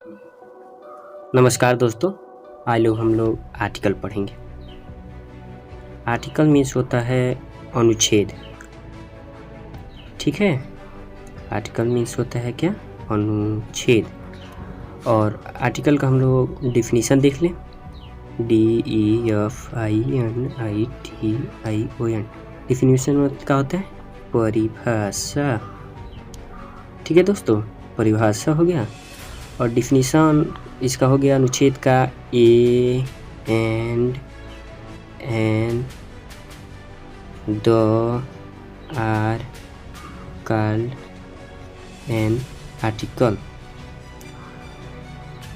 नमस्कार दोस्तों, आज हम लोग आर्टिकल पढ़ेंगे। आर्टिकल मीन्स होता है अनुच्छेद। ठीक है, आर्टिकल मीन्स होता है क्या? अनुच्छेद। और आर्टिकल का हम लोग डिफिनीशन देख लें। DEFINITION डिफिनीशन क्या होता है? परिभाषा। ठीक है दोस्तों, परिभाषा हो गया। और डिफिनीशन इसका हो गया अनुच्छेद का a and the are called an article.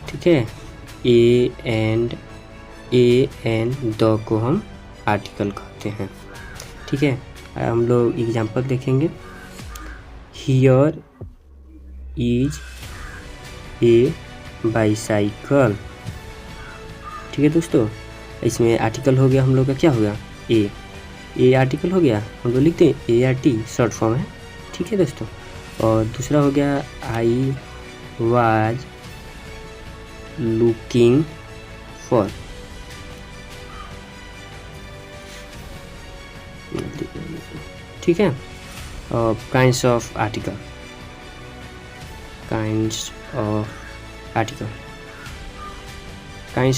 ठीक है, ए एंड द को हम आर्टिकल कहते हैं। ठीक है, हम लोग एग्जांपल देखेंगे। Here is a bicycle. ठीक है दोस्तों, इसमें आर्टिकल हो गया हम लोग का, क्या होगा? ए आर्टिकल हो गया। हम लोग लिखते हैं ART, शॉर्ट फॉर्म है। ठीक है दोस्तों, और दूसरा हो गया आई वाज लुकिंग फॉर। ठीक है, और kinds of article. Kinds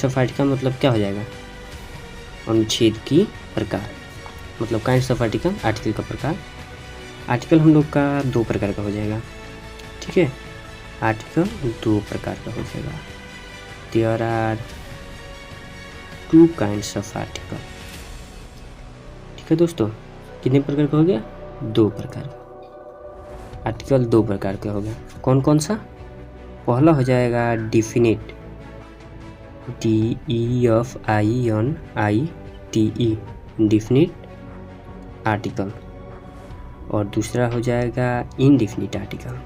of article मतलब क्या हो जाएगा? अनुच्छेद की प्रकार। मतलब काइंड्स ऑफ आर्टिकल, आर्टिकल का प्रकार। आर्टिकल हम लोग का दो प्रकार का हो जाएगा। ठीक है, आर्टिकल दो प्रकार का हो जाएगा। There are 2 kinds of article. ठीक है दोस्तों, कितने प्रकार का हो गया? 2 प्रकार का आर्टिकल, 2 प्रकार का हो गया। कौन कौन सा? पहला हो जाएगा डिफिनिट, DEFINITE, डिफिनिट आर्टिकल। और दूसरा हो जाएगा इनडिफिनिट आर्टिकल।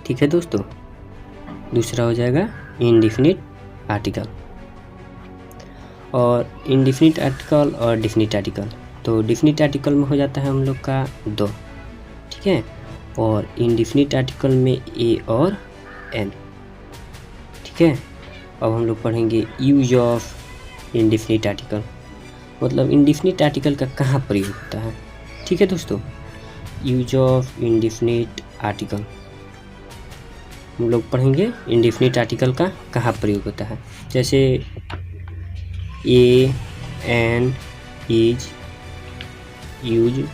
ठीक है दोस्तों, दूसरा हो जाएगा इनडिफिनिट आर्टिकल। और इनडिफिनिट आर्टिकल और डिफिनिट आर्टिकल, तो डिफिनिट आर्टिकल में हो जाता है हम लोग का 2। ठीक है, और इनडिफिनिट आर्टिकल में ए और एन। ठीक है, अब हम लोग पढ़ेंगे यूज ऑफ इनडिफिनिट आर्टिकल। मतलब इनडिफिनिट आर्टिकल का कहाँ प्रयोग होता है। ठीक है दोस्तों, यूज ऑफ इनडिफिनिट आर्टिकल हम लोग पढ़ेंगे। इनडिफिनिट आर्टिकल का कहाँ प्रयोग होता है, जैसे a an is use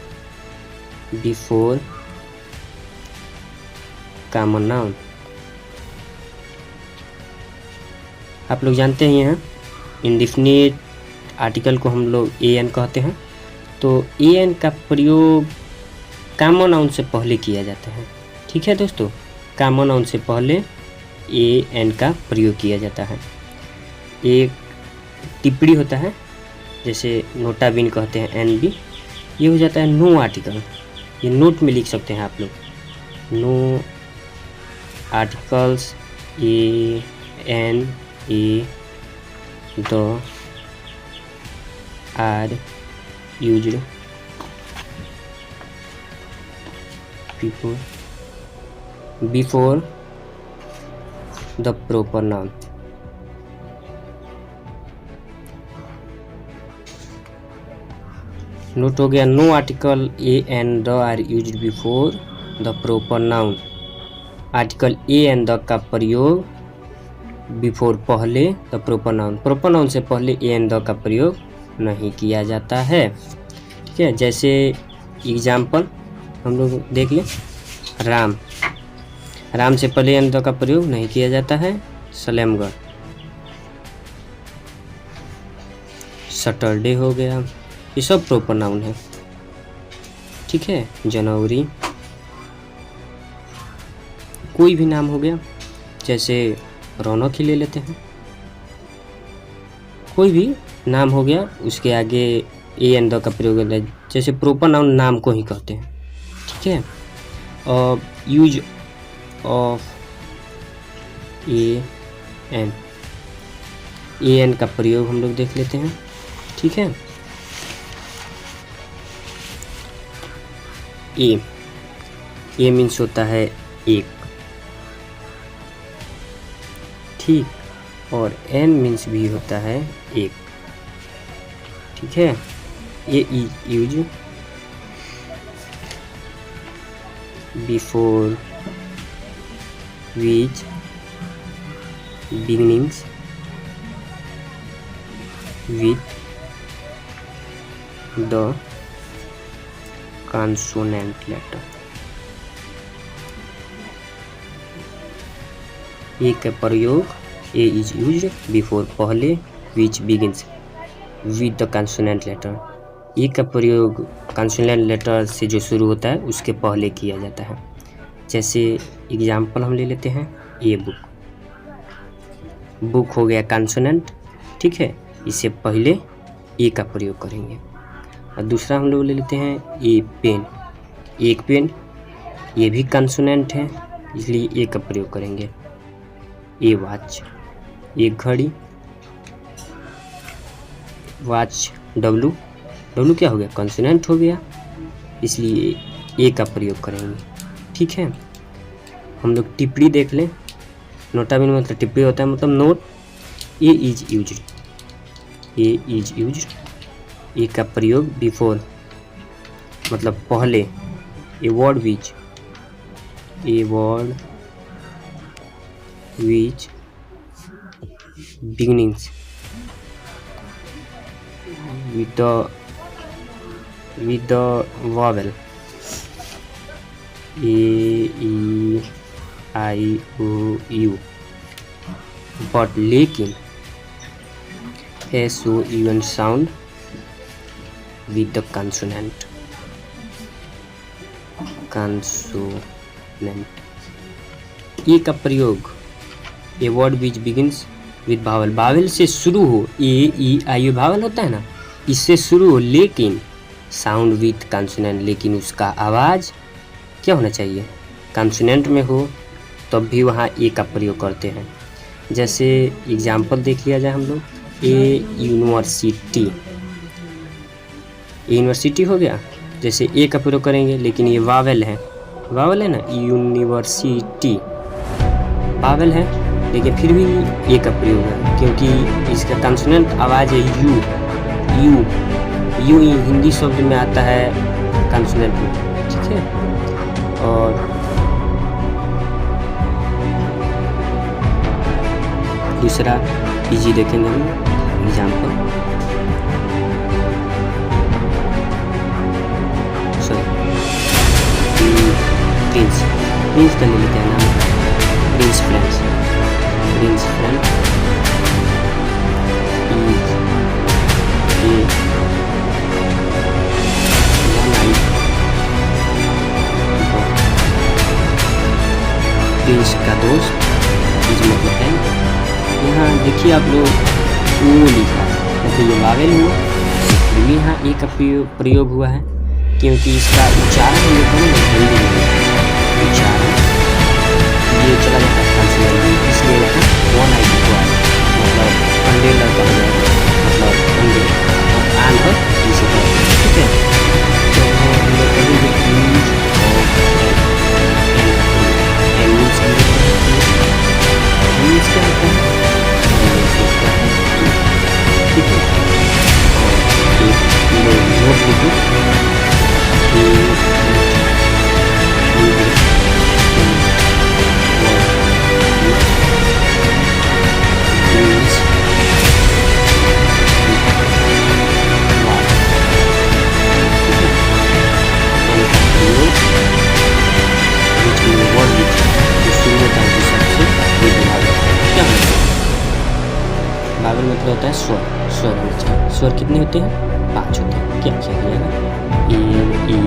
before common noun. आप लोग जानते ही हैं इनडिफिनिट आर्टिकल को हम लोग AN कहते हैं। तो AN का प्रयोग कॉमन नाउन से पहले किया जाता है। ठीक है दोस्तों, कॉमन नाउन से पहले AN का प्रयोग किया जाता है। एक टिप्पणी होता है, जैसे नोटा बिन कहते हैं NB, ये हो जाता है नो आर्टिकल। ये नोट में लिख सकते हैं आप लोग, no articles AN the are used before the proper noun. Note हो गया, no article AN the are used before the proper noun. Article AN the का प्रयोग बिफोर पहले the proper noun, proper noun से पहले AN द का प्रयोग नहीं किया जाता है। ठीक है, जैसे एग्जाम्पल हम लोग देख लें। राम से पहले AN द का प्रयोग नहीं किया जाता है। सलेमगढ़, सैटरडे हो गया, ये सब प्रॉपर नाउन है। ठीक है, जनवरी, कोई भी नाम हो गया, जैसे रौनक ही ले लेते हैं। कोई भी नाम हो गया, उसके आगे AN द का प्रयोग होता है, जैसे प्रॉपर नाउन नाम को ही कहते हैं। ठीक है, और यूज ऑफ AN का प्रयोग हम लोग देख लेते हैं। ठीक है, ए मीन्स होता है एक। ठीक। और एन मीन्स भी होता है एक, ठीक है। ये is use before which beginnings with the consonant letter। A का प्रयोग, ए इज यूज्ड बिफोर पहले, which begins with the consonant letter. A का प्रयोग कंसोनेंट लेटर से जो शुरू होता है उसके पहले किया जाता है। जैसे एग्जाम्पल हम ले लेते हैं, ए बुक, बुक हो गया कंसोनेंट, ठीक है, इससे पहले ए का प्रयोग करेंगे। और दूसरा हम लोग ले लेते हैं ए पेन, एक पेन, ये भी कंसोनेंट है इसलिए ए का प्रयोग करेंगे। ए वॉच, एक घड़ी, वॉच, डब्लू, डब्लू क्या हो गया, कंसोनेंट हो गया इसलिए ए का प्रयोग करेंगे, ठीक है। हम लोग टिप्पणी देख लें, नोटा बिन मतलब टिप्पणी होता है मतलब note. A is used, a is used, a का प्रयोग बिफोर मतलब पहले, a word which, a word which beginnings with the vowel A, E, I, O, U, but लेकिन S, O, U and sound with the consonant, a का प्रयोग, a word which begins with vowel, vowel से शुरू हो, ए ई आई भावल होता है ना, इससे शुरू हो, लेकिन साउंड विथ कंसोनेंट, लेकिन उसका आवाज़ क्या होना चाहिए, कंसोनेंट में हो, तब भी वहाँ ए का प्रयोग करते हैं। जैसे एग्जाम्पल देख लिया जाए हम लोग, ए यूनिवर्सिटी, ए यूनिवर्सिटी हो गया, जैसे ए का प्रयोग करेंगे लेकिन ये वावेल है, वावेल है ना, यूनिवर्सिटी वावेल है लेकिन फिर भी ए का प्रयोग है क्योंकि इसका कंसोनेंट आवाज़ है यू, यू, यू हिंदी शब्द में आता है कंसोनेंट में, ठीक है। और दूसरा इजी देखेंगे हम एग्जाम्पल, प्रिंस, प्रिंस का ले लेते हैं नाम, Prince friends, Prince friend Prince का दोस्त, इज मतलब है। यहाँ देखिए आप लोग ओ लिखा है तो ये वावेल हुआ, यहाँ ए का प्रयोग हुआ है क्योंकि इसका उच्चारण हम लोग करेंगे हिंदी में, उच्चारण ये चला जाता है कंसोनेंट, इसलिए वन आई हुआ है मतलब अंडे लड़का हो जाएगा, मतलब अंडे और आन है इसी तरह, ठीक है। तो हम लोग करेंगे यूज ऑफ मीन्स क्या होता है, ठीक है। और एक नोट लिखो, बावल मतलब होता है स्वर, स्वर होना चाहिए। स्वर कितने होते हैं, 5 होते हैं। क्या किया जाएगा, ए ई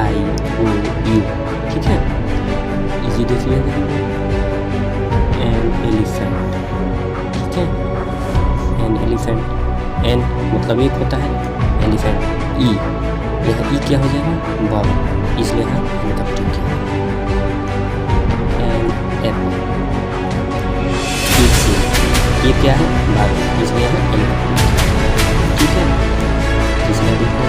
आई ओ यू, ठीक है। इजी देख लिया, एन एलिफेंट, ठीक है, एन एलिफेंट, एन मतलब एक होता है, एलिफेंट ई, यह ई क्या हो जाएगा, बावल, इसलिए यहाँ एन का प्रयोग किया, एन एप्पल, ये क्या है, बावल, इसलिए यहाँ एन का प्रयोग किया, ठीक है। इसमें देखो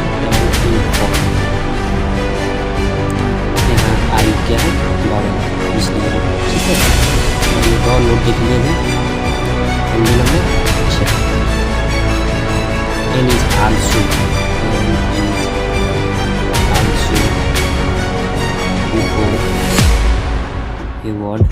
यहाँ आई क्या है, बावल, इसलिए, ठीक है। और ये और नोट देख लीजिए, बिंदु number 6 N is also before a word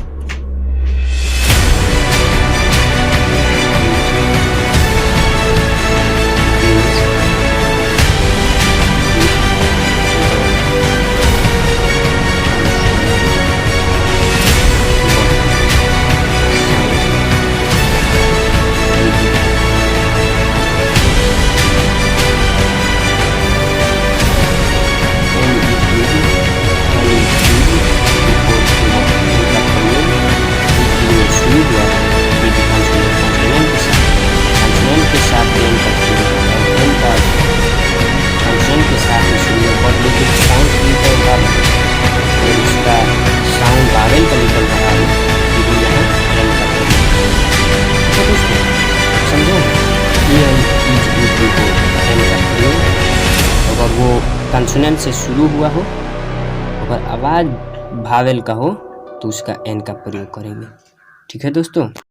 consonant से शुरू हुआ हो, अगर आवाज भावेल का हो तो उसका एन का प्रयोग करेंगे। ठीक है दोस्तों।